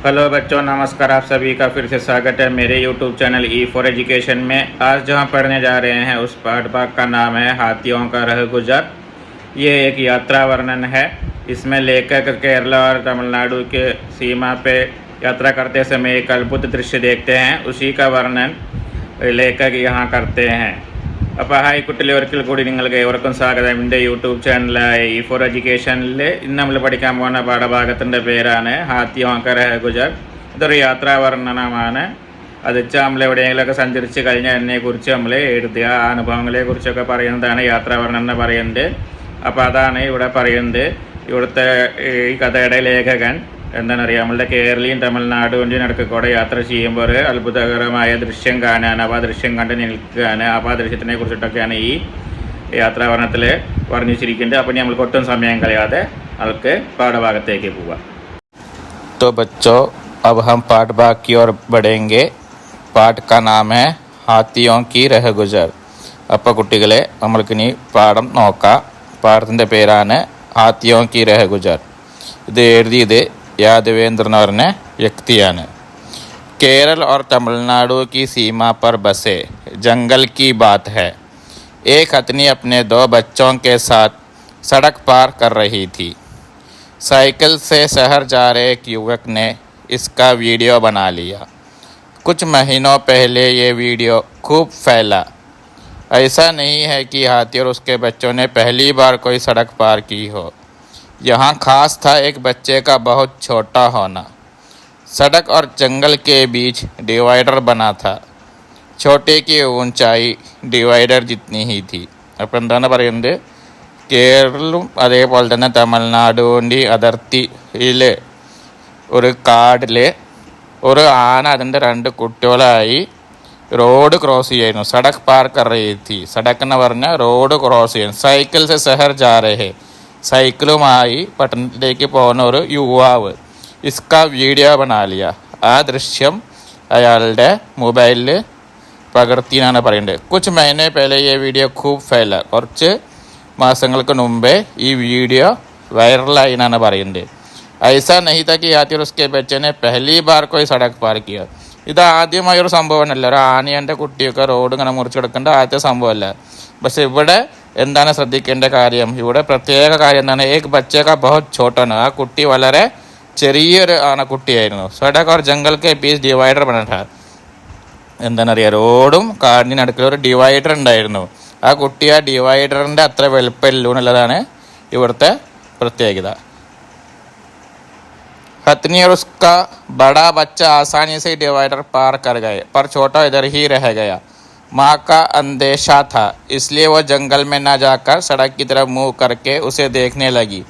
Hello बच्चों, नमस्कार। आप सभी का फिर से स्वागत है मेरे YouTube channel E for education में। आज जहाँ पढ़ने जा रहे हैं उस पाठ भाग का नाम है हाथियों का रह गुजर। ये एक यात्रा वर्णन है। इसमें लेखक केरला और तमिलनाडु के सीमा पे यात्रा करते समय एक अद्भुत दृश्य देखते हैं, उसी का वर्णन लेखक यहाँ करते हैं। അപ്പോൾ ഹായ് കുട്ടികളെ, ഒരിക്കൽ കൂടി നിങ്ങൾക്ക് ഏവർക്കും സ്വാഗതം എൻ്റെ യൂട്യൂബ് ചാനലായ ഈ ഫോർ എഡ്യൂക്കേഷനിൽ ഇന്ന് നമ്മൾ പഠിക്കാൻ പോകുന്ന പാഠഭാഗത്തിൻ്റെ പേരാണ് ഹാത്തിയോं का रह गुजर। ഇതൊരു യാത്രാ വർണ്ണനമാണ്. അത് വെച്ചാൽ നമ്മൾ എവിടെയെങ്കിലുമൊക്കെ സഞ്ചരിച്ച് കഴിഞ്ഞാൽ അതിനെക്കുറിച്ച് നമ്മൾ എഴുതുക, ആ അനുഭവങ്ങളെക്കുറിച്ചൊക്കെ പറയുന്നതാണ് യാത്രാ വർണ്ണന എന്ന് പറയുന്നത്. അപ്പോൾ അതാണ് ഇവിടെ പറയുന്നത്. ഇവിടുത്തെ ഈ കഥയുടെ ലേഖകൻ എന്താണ് പറയുക, നമ്മളുടെ കേരളീയം തമിഴ്നാടുവിൻ്റെ നടുക്കൂടെ യാത്ര ചെയ്യുമ്പോൾ ഒരു അത്ഭുതകരമായ ദൃശ്യം കാണാൻ, അപ്പോൾ ആ ദൃശ്യം കണ്ട് നിൽക്കുകയാണ്. അപ്പോൾ ആ ദൃശ്യത്തിനെ കുറിച്ചിട്ടൊക്കെയാണ് ഈ യാത്രാവർണ്ണത്തിൽ വർണ്ണിച്ചിരിക്കുന്നത്. അപ്പോൾ നമ്മൾക്ക് ഒട്ടും സമയം കളയാതെ നമുക്ക് പാഠഭാഗത്തേക്ക് പോവാം. तो बच्चों, अब हम पाठ भाग की ओर बढ़ेंगे. पाठ का नाम है हाथियों की रह गुजर. അപ്പോൾ കുട്ടികളെ, നമ്മൾക്കിനി പാഠം നോക്കാം. പാഠത്തിൻ്റെ പേരാണ് ഹാത്തിയോं की रह गुजर. ഇത് എഴുതിയത് यादवेंद्र എന്ന് പറഞ്ഞ വ്യക്തിയാണ്. केरल और तमिलनाडु की सीमा पर बसे जंगल की बात है. एक हथनी अपने 2 बच्चों के साथ सड़क पार कर रही थी. साइकिल से शहर जा रहे एक युवक ने इसका वीडियो बना लिया. कुछ महीनों पहले ये वीडियो खूब फैला. ऐसा नहीं है कि हाथी और उसके बच्चों ने पहली बार कोई सड़क पार की हो. यहाँ खास था एक बच्चे का बहुत छोटा होना. सड़क और जंगल के बीच डिवाइडर बना था. छोटे की ऊंचाई डिवाइडर जितनी ही थी. അപ്പം എന്താണ് പറയുന്നത്, കേരളവും അതേപോലെ തന്നെ തമിഴ്നാടുവിൻ്റെ അതിർത്തിയിൽ ഒരു കാടിൽ ഒരു ആന അതിൻ്റെ 2 കുട്ടികളായി റോഡ് ക്രോസ് ചെയ്യായിരുന്നു. സടക് പാർ കർ റഹി थी. സടക് എന്ന് പറഞ്ഞാൽ റോഡ് ക്രോസ് ചെയ്യുന്നു. സൈക്കിൾ സെ ശഹർ ജാ രഹേ, സൈക്കിളുമായി പട്ടണത്തിലേക്ക് പോകുന്ന ഒരു യുവാവ്. ഇസ്കാ വീഡിയോ ബനാലിയ, ആ ദൃശ്യം അയാളുടെ മൊബൈലിൽ പകർത്തി എന്നാണ് പറയുന്നത്. കുച്ച് മഹീനെ പഹലെ ഈ വീഡിയോ ഖൂബ് ഫൈല, കുറച്ച് മാസങ്ങൾക്ക് മുമ്പേ ഈ വീഡിയോ വൈറലായി എന്നാണ് പറയുന്നത്. ഐസാ നഹി താ കി ഹാത്തി और उसके बच्चे ने पहली बार कोई सड़क पार किया. ഇത് ആദ്യമായൊരു സംഭവമല്ല. ഒരു ആനയുടെ കുട്ടിയൊക്കെ റോഡ് ഇങ്ങനെ മുറിച്ചെടുക്കേണ്ട ആദ്യത്തെ സംഭവമല്ല. പക്ഷെ ഇവിടെ എന്താണ് ശ്രദ്ധിക്കേണ്ട കാര്യം, ഇവിടെ പ്രത്യേക കാര്യം എന്താണ്, ഏക് ബച്ചക ബഹുത് ഛോട്ടാണ്, ആ കുട്ടി വളരെ ചെറിയൊരു ആനക്കുട്ടിയായിരുന്നു. സടക് ഓർ ജംഗൽ കെ ബീച്ച് ഡിവൈഡർ ബനാ. എന്താണെന്നറിയാം, റോഡും കാടിനടുക്കൽ ഒരു ഡിവൈഡർ ഉണ്ടായിരുന്നു. ആ കുട്ടി ആ ഡിവൈഡറിൻ്റെ അത്ര വലുപ്പമില്ലൂ എന്നുള്ളതാണ് ഇവിടുത്തെ പ്രത്യേകത. हथनी और उसका बड़ा बच्चा आसानी से डिवाइडर पार कर गए, पर छोटा इधर ही रह गया. माँ का अंदेशा था, इसलिए वह जंगल में न जाकर सड़क की तरफ मुंह करके उसे देखने लगी.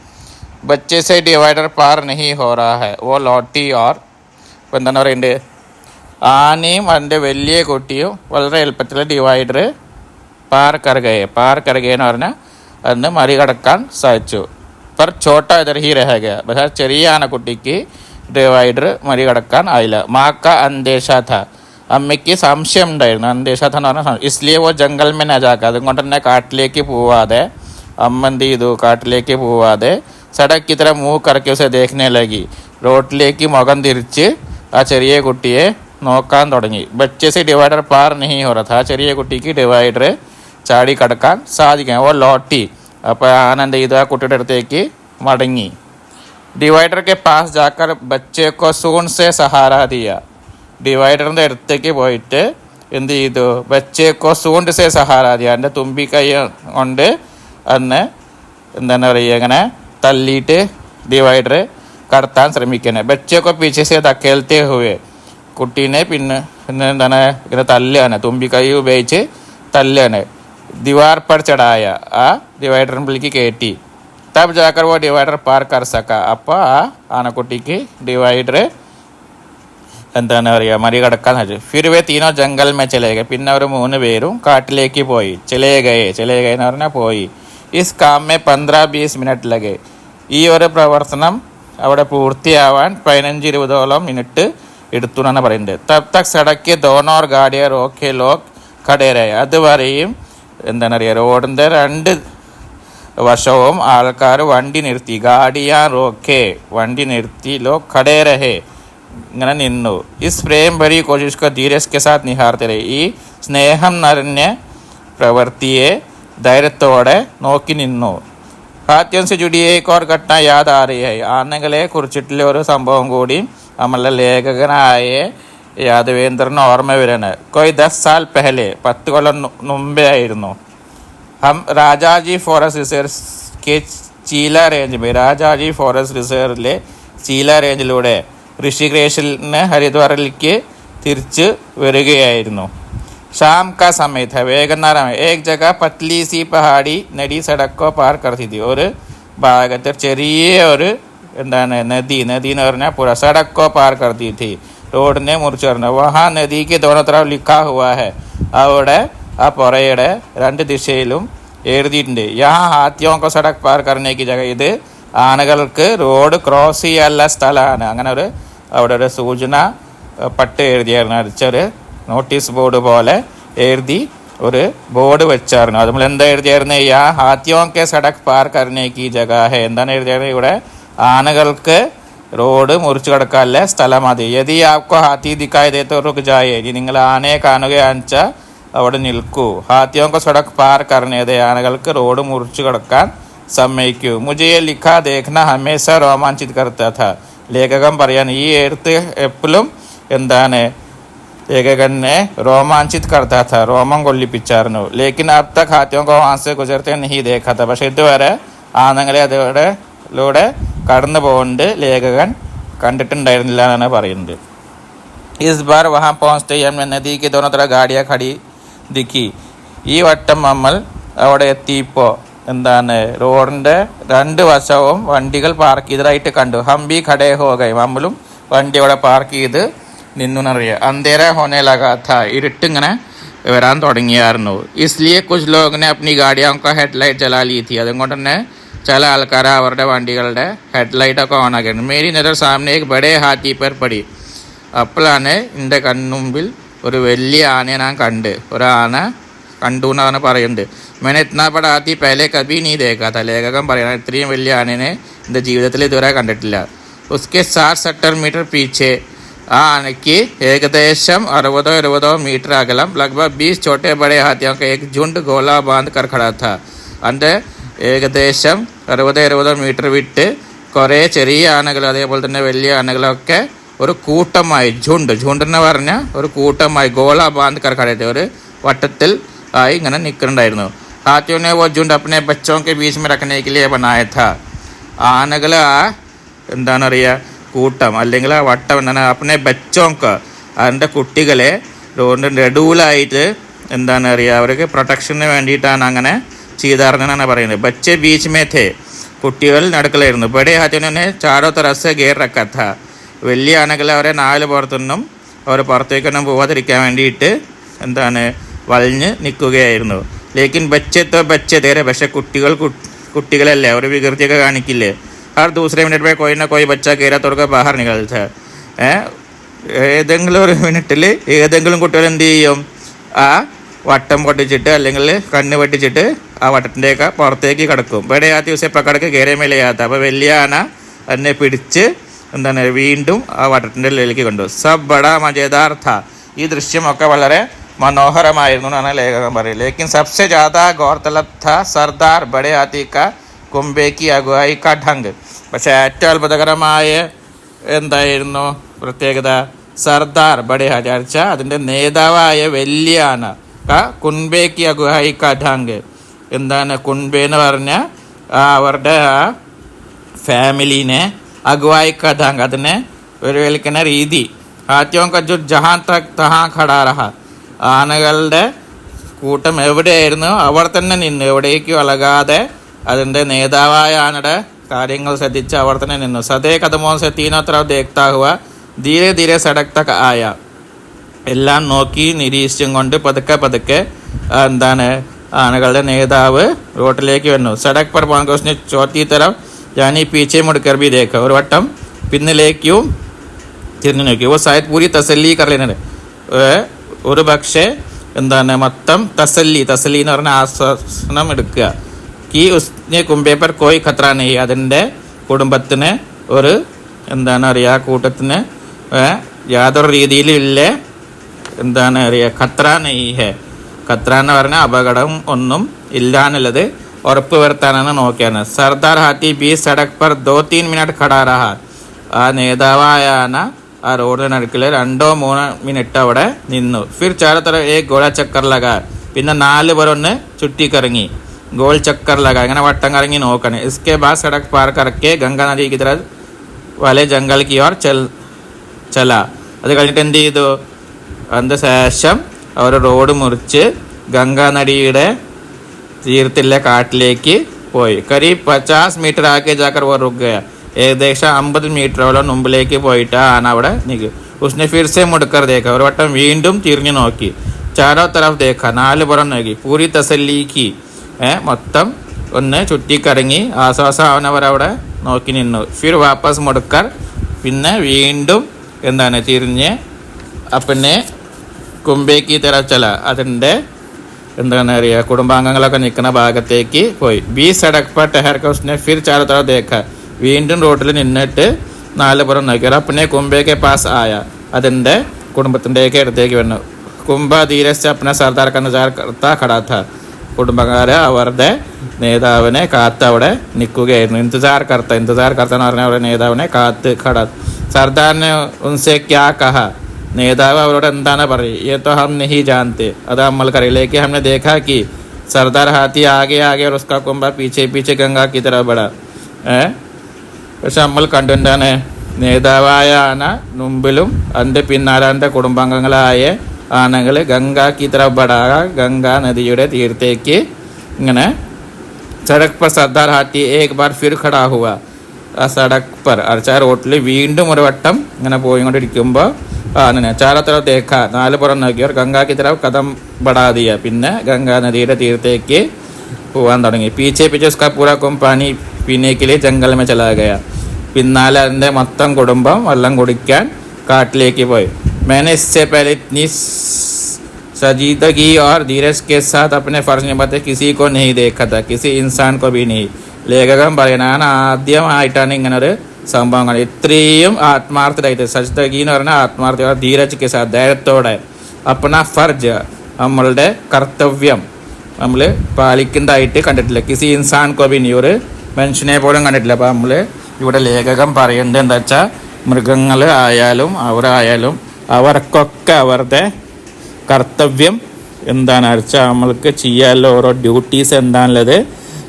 बच्चे से डिवाइडर पार नहीं हो रहा है. वो लौटी और എന്താണ് പറയുന്നത്, ആനയും അതിൻ്റെ വലിയ കുട്ടിയും വളരെ എളുപ്പത്തിൽ ഡിവൈഡർ പാർ കർ ഗയെ എന്ന് പറഞ്ഞാൽ അന്ന് മറികടക്കാൻ സാധിച്ചു. पर छोटा इधर ही रह गया. പക്ഷേ ചെറിയ ആനക്കുട്ടിക്ക് ഡിവൈഡർ മറികടക്കാൻ ആയില്ല. മാക്ക അന്ദേശ ഥ, അമ്മയ്ക്ക് സംശയം ഉണ്ടായിരുന്നു. അന്ദേശ ഥ എന്ന് പറഞ്ഞാൽ ഇസ്ലിയെ വോ ജംഗൽ മേ ന ജാക്ക, അതുകൊണ്ട് തന്നെ കാട്ടിലേക്ക് പോവാതെ അമ്മ എന്ത് ചെയ്തു, കാട്ടിലേക്ക് പോവാതെ സടക് ഇത്ര മൂവ് കറക്കി ഉസെ ദേഖ്നെ ലഗി, റോഡിലേക്ക് മുഖം തിരിച്ച് ആ ചെറിയ കുട്ടിയെ നോക്കാൻ തുടങ്ങി. ബच्चे से डिवाइडर पार नहीं हो रहा था, ചെറിയ കുട്ടിക്ക് ഡിവൈഡർ ചാടി കടക്കാൻ സാധിക്കാൻ. ഓ ലോട്ടി, അപ്പോൾ ആനന്ദ ചെയ്തു ആ കുട്ടിയുടെ അടുത്തേക്ക് മടങ്ങി. ഡിവൈഡർ കെ പാസ് ജാക്കർ ബच्चे को सूंड से सहारा दिया. ഡിവൈഡറിൻ്റെ അടുത്തേക്ക് പോയിട്ട് എന്ത് ചെയ്തു, बच्चे को सूंड से सहारा दिया, എൻ്റെ തുമ്പിക്കൈ കൊണ്ട് അന്ന് എന്താണ് പറയുക, ഇങ്ങനെ തള്ളിയിട്ട് ഡിവൈഡർ കടത്താൻ ശ്രമിക്കുന്നത്. बच्चे को पीछे से धकेलते हुए, കുട്ടീനെ പിന്നെ എന്താണ് ഇങ്ങനെ തല്ലുകയാണ്, തുമ്പിക്കൈ ഉപയോഗിച്ച് തല്ലുകയാണ്. दीवार पर चढ़ाया, ആ ഡിവൈഡറിലേക്ക് കയറ്റി. തബ് ജാക്കർ വോ ഡിവൈഡർ പാർ കർ സക്ക, അപ്പോൾ ആ ആനക്കുട്ടിക്ക് ഡിവൈഡർ എന്താണ് പറയുക മറികടക്കാൻ സാധിച്ചു. ഫിർ വേ തീനോ ജംഗൽ മേ ചലേ ഗയേ, പിന്നെ അവർ 3 പേരും കാട്ടിലേക്ക് പോയി. ചലേ ഗയേ എന്ന് പറഞ്ഞാൽ പോയി. ഇസ് കാം മേ 15-20 മിനിറ്റ് ലഗേ, ഈ ഒരു പ്രവർത്തനം അവിടെ പൂർത്തിയാവാൻ 15-20 മിനിറ്റ് എടുത്തു എന്നാണ് പറയുന്നത്. തബ് തക് സടക്ക് ദോനോ ഓർ ഗാഡിയ റോക്കെ ലോക് ഖഡേ രഹേ, അതുവരെയും എന്താണ് പറയുക, റോഡിൻ്റെ 2 വശവും ആൾക്കാർ വണ്ടി നിർത്തി. ഗാഡിയാ റോക്കെ, വണ്ടി നിർത്തി. ലോ ഖഡേ രഹേ, ഇങ്ങനെ നിന്നു. ഇസ് പ്രേം ഭരി കോശിഷ് കോ ധീരജ് കെ സാത്ത് നിഹാർത്തെ രഹി. ഈ സ്നേഹം നിറഞ്ഞ പ്രവൃത്തിയെ ധൈര്യത്തോടെ നോക്കി നിന്നു. ഹാത്യം സെ ജുടി ഏക് ഓർ ഘട്ടന യാദ് ആ രഹി ഹൈ. ആനകളെ കുറിച്ചിട്ടുള്ള ഒരു സംഭവം കൂടി നമ്മളുടെ ലേഖകനായ യാദവേന്ദ്രന് ഓർമ്മ വരാണ്. കൊയ് 10 സാൽ പെഹലെ, 10 കൊല്ലം മുമ്പേ ആയിരുന്നു. ഹം രാജാജി ഫോറസ്റ്റ് റിസർവ് കെ ചീല റേഞ്ച് മേ, രാജാജി ഫോറസ്റ്റ് റിസർവിലെ ചീല റേഞ്ചിലൂടെ ഋഷികേശിൽ നിന്ന് ഹരിദ്വാറിലേക്ക് തിരിച്ച് വരികയായിരുന്നു. शाम का समय था, वैगनारा में एक जगह पतली सी पहाड़ी नदी सड़क को पार करती थी. ഒരു ഭാഗത്ത് ചെറിയ ഒരു എന്താണ് നദി എന്ന് പറഞ്ഞാൽ പുറ സടക് കോ പാർ करती थी, റോഡിനെ മുറിച്ച് പറഞ്ഞു. വഹാ നദി के दोनों तरफ लिखा हुआ है. അവിടെ ആ പുറയുടെ രണ്ട് ദിശയിലും എഴുതിയിട്ടുണ്ട്. യഹാ ഹാത്തിയോ കോ സടക് പാർ करने की जगह. ഇത് ആനകൾക്ക് റോഡ് ക്രോസ് ചെയ്യാനുള്ള സ്ഥലമാണ്. അങ്ങനെ ഒരു അവിടെ ഒരു സൂചന പട്ട് എഴുതിയായിരുന്നു, അടിച്ചൊരു നോട്ടീസ് ബോർഡ് പോലെ എഴുതി ഒരു ബോർഡ് വെച്ചായിരുന്നു. അത് നമ്മൾ എന്താ എഴുതിയായിരുന്നു? യാ ഹാത്തിയോ കെ സടക് പാർ करने की जगह है. എന്താണ് എഴുതിയായിരുന്നു? ഇവിടെ ആനകൾക്ക് റോഡ് മുറിച്ചു കടക്കാനുള്ള സ്ഥലം മതി. യദി ആപ്കോ ഹാത്തി ദിക്കായി ദേത്തോ റുക് ജായേ. നിങ്ങൾ ആനയെ കാണുകയാണെന്ന് വെച്ചാൽ അവിടെ നിൽക്കൂ. ഹാത്തിയോ കോ സടക് പാർ करने ദേ, ആനകൾക്ക് റോഡ് മുറിച്ചു കടക്കാൻ സമ്മതിക്കൂ. മുझे ലിഖാ ദേഖ്ന ഹമേശ രോമാഞ്ചിത് കർത്താ था. ലേഖകൻ പറയാൻ ഈ എഴുത്ത് എപ്പോഴും എന്താണ് ലേഖകനെ രോമാഞ്ചിത് കർത്താ था, രോമം കൊള്ളിപ്പിച്ചായിരുന്നു. ലേക്കിൻ അബ് തക് ഹാത്തിയോ കോ വഹാ സെ ഗുസർത്തെ നഹീ ദേഖാ था. പക്ഷെ ഇതുവരെ ആനകളെ അതിലൂടെ കടന്നു പോകുന്നത് ലേഖകൻ കണ്ടിട്ടുണ്ടായിരുന്നില്ല എന്നാണ് പറയുന്നത്. ഇസ് ബാർ വഹാ പहुंचते ही हमने नदी के दोनों तरफ गाड़ियां खड़ी दिखी. ഈ വട്ടം നമ്മൾ അവിടെ എത്തിയപ്പോൾ എന്താണ് റോഡിന്റെ രണ്ട് വശവും വണ്ടികൾ പാർക്ക് ചെയ്തതായിട്ട് കണ്ടു. ഹംബി ഖടേ ഹോ ഗയ്, നമ്മളും വണ്ടി അവിടെ പാർക്ക് ചെയ്ത് നിന്നു എന്നറിയാം. അന്തേര ഹോനെ ലഗാ था, ഇരുട്ടിങ്ങനെ വരാൻ തുടങ്ങിയായിരുന്നു. ഇസ്ലിയെ കുച്ച് ലോഗിനെ അപ്നി ഗാഡിയോं का ഹെഡ്ലൈറ്റ് ജലാ ലീ थी. അതുകൊണ്ട് തന്നെ ചില ആൾക്കാർ അവരുടെ വണ്ടികളുടെ ഹെഡ്ലൈറ്റൊക്കെ ഓൺ ആക്കിയിരുന്നു. മേരി നദർ സാമനെ एक बड़े हाथी पर पड़ी. അപ്പോഴാണ് എൻ്റെ കൺമുമ്പിൽ ഒരു വലിയ ആനയെ ഞാൻ കണ്ട്. ഒരാന കണ്ടു എന്നാണ് പറയുന്നത്. मैंने इतना बड़ा हाथी पहले कभी नहीं देखा था. ലേഖകൻ പറയണം, ഇത്രയും വലിയ ആനയെ എൻ്റെ ജീവിതത്തിൽ ഇതുവരെ കണ്ടിട്ടില്ല. उसके 60-70 മീറ്റർ പീछे, ആ ആനയ്ക്ക് ഏകദേശം 60-70 മീറ്റർ അകലം लगभग 20 छोटे बड़े हाथियों का एक झुंड गोला बांध कर खड़ा था. അതിൻ്റെ ഏകദേശം 60-70 മീറ്റർ വിട്ട് കുറേ ചെറിയ ആനകൾ അതേപോലെ തന്നെ വലിയ ആനകളൊക്കെ ഒരു കൂട്ടമായി, झुंड എന്ന് പറഞ്ഞാൽ ഒരു കൂട്ടമായി, ഗോള ബാന്ദ് കർ ഖടേ थे, ഒരു വട്ടത്തിൽ ആയി ഇങ്ങനെ നിൽക്കുന്നുണ്ടായിരുന്നു. हाथियों ने वो झुंड अपने बच्चों के बीच में रखने के लिए बनाया था. ആനകൾ ആ എന്താണ് പറയുക കൂട്ടം അല്ലെങ്കിൽ ആ വട്ടം എന്താണ് അപ്പനെ ബച്ചോക്ക്, അതിൻ്റെ കുട്ടികളെ റോഡിൻ്റെ നടുവിലായിട്ട് എന്താണ് പറയുക അവർക്ക് പ്രൊട്ടക്ഷന് വേണ്ടിയിട്ടാണ് അങ്ങനെ ചെയ്താർന്നാണ് പറയുന്നത്. ബച്ചെ ബീച്ച് മേ ഥേ, കുട്ടികൾ നടുക്കലായിരുന്നു. ബഡേ ഹാത്തിനെ ചാടോ തരസ് ഗേർ റക്കാ था. വലിയ ആനകളെ അവരെ നാല് പുറത്തുനിന്നും അവർ പുറത്തേക്കൊന്നും പോവാതിരിക്കാൻ വേണ്ടിയിട്ട് എന്താണ് വളഞ്ഞ് നിൽക്കുകയായിരുന്നു. ലേക്കിൻ ബച്ചത്തോ ബച്ച തേരെ, പക്ഷെ കുട്ടികളല്ലേ, അവർ വികൃതിയൊക്കെ കാണിക്കില്ലേ. ഹർ ദൂസരെ മിനിറ്റ് പേ കോയി കോയി ബച്ച കയറാ തുറക്ക ബാഹർ നികൾച്ച. ഏതെങ്കിലും ഒരു മിനിറ്റിൽ ഏതെങ്കിലും കുട്ടികൾ എന്ത് ചെയ്യും? ആ വട്ടം പൊട്ടിച്ചിട്ട് അല്ലെങ്കിൽ കണ്ണ് പൊട്ടിച്ചിട്ട് ആ വട്ടത്തിൻ്റെയൊക്കെ പുറത്തേക്ക് കിടക്കും. ഇവിടെ ആ ദിവസം പക്കടക്ക് കയറിയ മേലെയാത്ത. അപ്പോൾ വലിയ ആന എന്നെ പിടിച്ച് എന്താണ് വീണ്ടും ആ വട്ടത്തിൻ്റെ ഉള്ളിലേക്ക് കൊണ്ടു. സബ് ബഡാ മജേദാർ ഥാ. ഈ ദൃശ്യമൊക്കെ വളരെ മനോഹരമായിരുന്നു എന്നാണ് ലേഖകൻ പറയുന്നത്. ലേക്കിൻ സബ്സെ ജ്യാദാ ഗൗർതലബ് ഥാ സർദാർ ബഡേ ഹാത്തി കാ കുംബേ കി അഗുവായി കാ ഢംഗ്. പക്ഷേ ഏറ്റവും അത്ഭുതകരമായ എന്തായിരുന്നു പ്രത്യേകത? സർദാർ ബഡേ ഹാത്തി അടിച്ചാൽ അതിൻ്റെ നേതാവായ വലിയ ആന കുൻബേ കി അഗുവായി കാ ഢംഗ്. എന്താണ് കുൻബേ എന്ന് പറഞ്ഞാൽ അവരുടെ ആ ഫാമിലീനെ അഗുവായി കാ ഢംഗ്, അതിനെ വരവേൽക്കുന്ന രീതി. ഹാത്തിയോं का जो जहाँ तक तहाँ खड़ा रहा. ആനകളുടെ കൂട്ടം എവിടെയായിരുന്നു അവിടെ തന്നെ നിന്ന്, എവിടേക്കും അലകാതെ അതിൻ്റെ നേതാവായ ആനയുടെ കാര്യങ്ങൾ ശ്രദ്ധിച്ച് അവിടെ തന്നെ നിന്നു. സദേ കദമോൻ സെ തീനോ തരഫ് ദേഖ്താ ഹുവാ ധീരെ ധീരെ സടക് തക് ആയ. എല്ലാം നോക്കി നിരീക്ഷിച്ചും കൊണ്ട് പതുക്കെ പതുക്കെ എന്താണ് ആനകളുടെ നേതാവ് റോട്ടിലേക്ക് വന്നു. സടക് പർ പോങ്കോസിന് ചോത്തി തരഫ് यानी पीछे मुड़कर भी देखा. ഒരു വട്ടം പിന്നിലേക്കും തിരിഞ്ഞു നോക്കി. ഓ സായത് പൂരി തസല്ലി കറിയുന്നത് ഒരു പക്ഷേ എന്താണ് മൊത്തം തസല്ലി എന്ന് പറഞ്ഞാൽ ആശ്വാസനം എടുക്കുക. ഈ ഉസ്നെ കുംബേപ്പർ കോയി ഖത്ര നെയ്, അതിൻ്റെ കുടുംബത്തിന് ഒരു എന്താണ് പറയുക കൂട്ടത്തിന് യാതൊരു രീതിയിലും ഇല്ല എന്താണ് പറയുക ഖത്ര നെയ് ഹെ. ഖത്ര എന്ന് പറഞ്ഞാൽ അപകടം ഒന്നും ഇല്ല എന്നുള്ളത് ഉറപ്പ് വരുത്താനാണ് നോക്കിയാണ്. സർദാർ ഹാത്തി 20 സടക് പർ 2-3 മിനിറ്റ് ഖടാ രഹ. ആ നേതാവായ ആന ആ റോഡിന് നടുക്കിൽ 2-3 മിനിറ്റ് അവിടെ നിന്നു. ഫിർ ചാരോ തരഫ് ഏക് ഗോള ചക്കർ ലഗാ. പിന്നെ 4 പേർ ഒന്ന് ചുറ്റിക്കറങ്ങി. ഗോൾ ചക്കർ ലഗാ, ഇങ്ങനെ വട്ടം കറങ്ങി നോക്കണേ. ഇസ്കെ ബാദ് സടക് പാർ കറക്കെ ഗംഗാ നദി കി തരഫ് വാലെ ജംഗൽ കി ഓർ ചല. അത് കഴിഞ്ഞിട്ട് എന്ത് ചെയ്തു? അതിൻ്റെ ശേഷം അവർ റോഡ് മുറിച്ച് ഗംഗാ നദിയുടെ തീരത്തിലെ കാട്ടിലേക്ക് പോയി. കരീബ് 50 മീറ്റർ ആകെ ജാക്കർ വോ റുക് ഗയ. ഏകദേശം 50 മീറ്ററോളം മുമ്പിലേക്ക് പോയിട്ട് ആന അവിടെ നിൽക്കും. ഉസ്നെ ഫിർ സെ മുടക്കർ ദേഖ. ഒരു വട്ടം വീണ്ടും തിരിഞ്ഞു നോക്കി. ചാരോ തരഫ് ദേഖ, 4 പുറം നോക്കി. പൂരി തസല്ലീക്ക്, മൊത്തം ഒന്ന് ചുറ്റിക്കറങ്ങി ആശ്വാസം അവനവരവിടെ നോക്കി നിന്നു. ഫിർ വാപ്പസ് മുടക്കർ, പിന്നെ വീണ്ടും എന്താണ് തിരിഞ്ഞ് അപ്പനെ കുംബേക്ക് തിരച്ചല, അതിൻ്റെ എന്താണ് പറയുക കുടുംബാംഗങ്ങളൊക്കെ നിൽക്കുന്ന ഭാഗത്തേക്ക് പോയി. 20 സടക് പർ ടെഹർക്ക ഉസ്നെ ഫിർ ചാരോ തരഫ് ദേഖ. വീണ്ടും റോഡിൽ നിന്നിട്ട് 4 പുറം നോക്കി. അപ്പനെ കുംബേക്ക് പാസ് ആയ, അതിൻ്റെ കുടുംബത്തിൻ്റെയൊക്കെ അടുത്തേക്ക് വന്നു. കുംഭ ധീരസ് അപ്പന സർദാർ കന്നജാർ കർത്താ ഖടാത്ത. കുടുംബക്കാരെ അവരുടെ നേതാവിനെ കാത്ത് അവിടെ നിൽക്കുകയായിരുന്നു. ഇന്തുജാർ കർത്ത എന്ന് പറഞ്ഞാൽ അവരുടെ നേതാവിനെ കാത്ത് ഖടാ. സർദാറിനെ ഉൻസെ ക്യാ കഹ. നേതാവ് അവരോട് എന്താണ് പറയുക? യേ തോ ഹം നഹി ജാനത്തെ. അത് നമ്മൾക്കറിയിലേക്ക് ഹംനെ ദേഖാ കി സർദാർ ഹാത്തി ആകെ ആകെ और उसका कुंभा पीछे पीछे गंगा की तरफ बढ़ा. പക്ഷെ നമ്മൾ കണ്ടു എന്താണ് നേതാവായ ആന മുമ്പിലും അതിൻ്റെ പിന്നാലെ അതിൻ്റെ കുടുംബാംഗങ്ങളായ ആനകൾ ഗംഗാ കി तरफ बढ़ा, ഗംഗാ നദിയുടെ തീരത്തേക്ക് ഇങ്ങനെ. സടക് പർ സർദാർ ഹാത്തി ഏക് ബാർ ഫിർ ഖടാ ഹുവ. ആ സടക് പർ അർച്ചാ റോട്ടിൽ വീണ്ടും ഒരു വട്ടം ഇങ്ങനെ പോയിക്കൊണ്ടിരിക്കുമ്പോൾ ആനനെ ചാരോ തരഫ് ദേഖ, 4 പുറം നോക്കിയവർ ഗംഗാ കി तरफ കദം ബടാ ദിയ. പിന്നെ ഗംഗാ നദിയുടെ തീരത്തേക്ക് പോകാൻ തുടങ്ങി. പീച്ചെ പീച്ചെ ഉസ്കാ പൂരാ കും പാനി പീനെ കെ ലിയെ ജംഗൽ മേ ചലാ ഗയ. പിന്നാലെ അതിൻ്റെ മൊത്തം കുടുംബം വെള്ളം കുടിക്കാൻ കാട്ടിലേക്ക് പോയി. मैंने इससे पहले इतनी सजीदगी और धीरज के साथ अपने फर्ज निभाते किसी को नहीं देखा था, किसी इंसान को भी नहीं. ലേഖകൻ പറയണ ആദ്യമായിട്ടാണ് ഇങ്ങനെ ഒരു സംഭവം കാണുന്നത്. ഇത്രയും ആത്മാർത്ഥമായിട്ട്. സജ്ദഗി എന്ന് പറഞ്ഞാൽ ആത്മാർത്ഥ, ധീരജ് കെ സാത്ത് ധൈര്യത്തോടെ. അപ്പന ഫർജ് നമ്മളുടെ കർത്തവ്യം നമ്മൾ പാലിക്കുന്നതായിട്ട് കണ്ടിട്ടില്ല. കിസി ഇൻസാൻ കോബിനി, ഒരു മനുഷ്യനെ പോലും കണ്ടിട്ടില്ല. അപ്പോൾ നമ്മൾ ഇവിടെ ലേഖകൻ പറയുന്നത് എന്താ വെച്ചാൽ മൃഗങ്ങൾ ആയാലും അവരായാലും അവർക്കൊക്കെ അവരുടെ കർത്തവ്യം എന്താണ് വെച്ചാൽ നമ്മൾക്ക് ചെയ്യാനുള്ള ഓരോ ഡ്യൂട്ടീസ് എന്താണുള്ളത്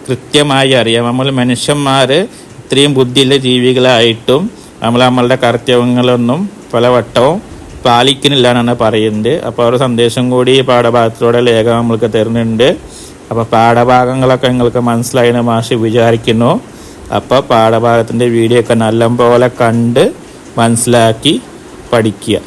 കൃത്യമായി അറിയാം. നമ്മൾ മനുഷ്യന്മാർ ഇത്രയും ബുദ്ധിയുള്ള ജീവികളായിട്ടും നമ്മളുടെ കർത്തവ്യങ്ങളൊന്നും പലവട്ടവും പാലിക്കുന്നില്ല എന്നാണ് പറയുന്നത്. അപ്പോൾ ഒരു സന്ദേശം കൂടി ഈ പാഠഭാഗത്തിലൂടെ ലേഖനം നമ്മൾക്ക് തരുന്നുണ്ട്. അപ്പോൾ പാഠഭാഗങ്ങളൊക്കെ നിങ്ങൾക്ക് മനസ്സിലായെന്ന് മാഷ് വിചാരിക്കുന്നു. അപ്പോൾ പാഠഭാഗത്തിൻ്റെ വീഡിയോ ഒക്കെ നല്ലപോലെ കണ്ട് മനസ്സിലാക്കി പഠിക്കുക.